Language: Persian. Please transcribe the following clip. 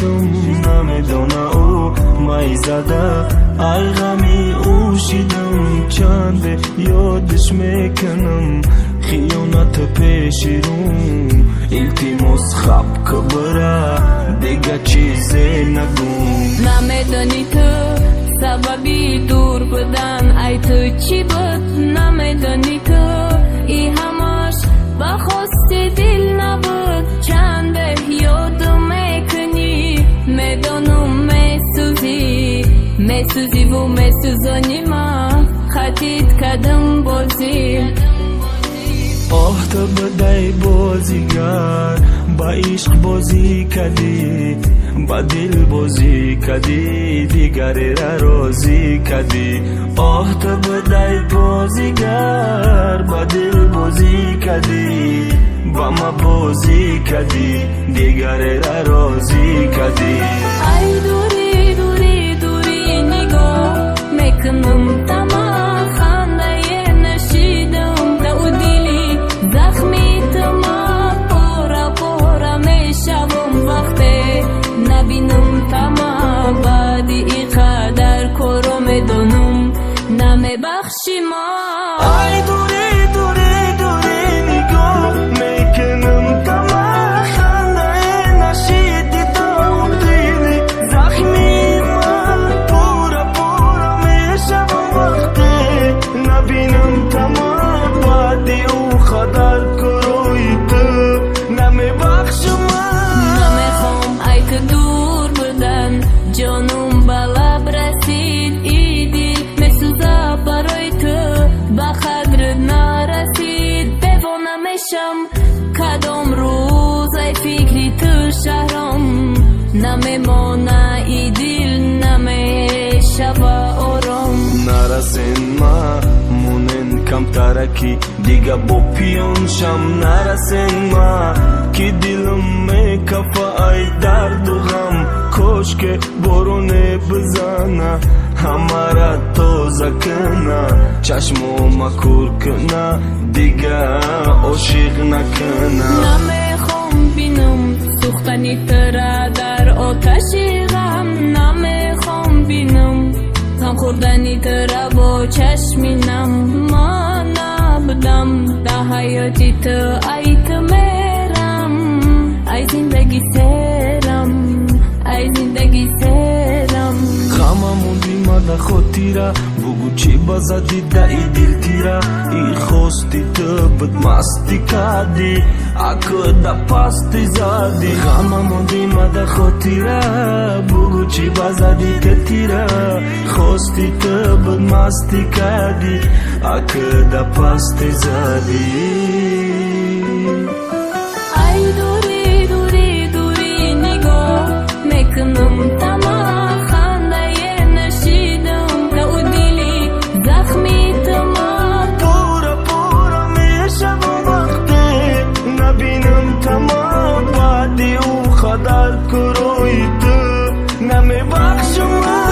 شدم نمیدونه او مای زده ای غمی او شدم چند یادش میکنم خیانت پیش روم التماس خب که بره دیگه چیزی نگم نمیدانی تو سببی دور بودن ای تو چی بود نمیدانی تو ای هماش با خواست دل نبود چند یادو میکنی میدانم میسوزی و میسوزانی ما خطیت کدم بازی آه تو بدای بازیگر با عشق بازی کردی با دل بازی کردی دیگری را راضی کردی آه تو بدای بازیگر با دل بازی کردی با ما بازی کردی دیگری را راضی کردی ای دوری دوری دوری نگاه میکنم تمام خنده نشیدم تو دلی زخمی تمام پورا پورا میشوم وقتی نبینم تمام بعدی اینقدر کرو میدونم نمیبخشی ما ای دوری دوری دوری نگاه میکنم تمام خنده نشیدم دلی زخمی من پورا پورا میشوم وقتی نبینم تمام بعدی او خدر کروی تو نمیبخشم نمیخوام ای که دور بودن جانم بلب رسید ایدی میسوزه برای تو بخدر نرسید دیوانه میشم کدام روز ای فکری تو شهرم نمیمانه ای دل نمیشوه آرام نرسین ما مونن کم ترکی دیگه با پیون شم نرسین ما که دلم میکفه ای درد و غم کاش که بارونه بزنه همه را تازه کنه چشمو مکور کنه دیگه عاشق نکنه نمیخوام بینم سوختنی تره در آتشی غم نمیخوام بینم غم خوردنی تره با چشمی نم ما نبودم در حیاتی تو ای تو میرم ای زندگی سرم ای زندگی سرم غممون بیمده خاطیره بگو چی بزدی ده ای دل تیره ای خواستی تو بود مستی کردی اکو ده پستی زدی غممون بیمده خاطیره بگو چی بزدی که تیره خواستی تو بود مستی کردی اکو ده پستی زدی ای دوری دوری دوری نگاه میکنم تمام خنده نشیدم تو دلی زخمی تمام پورا پورا میشم وقتی نبینم تمام بعدی او خدر کروی تو نمیبخشم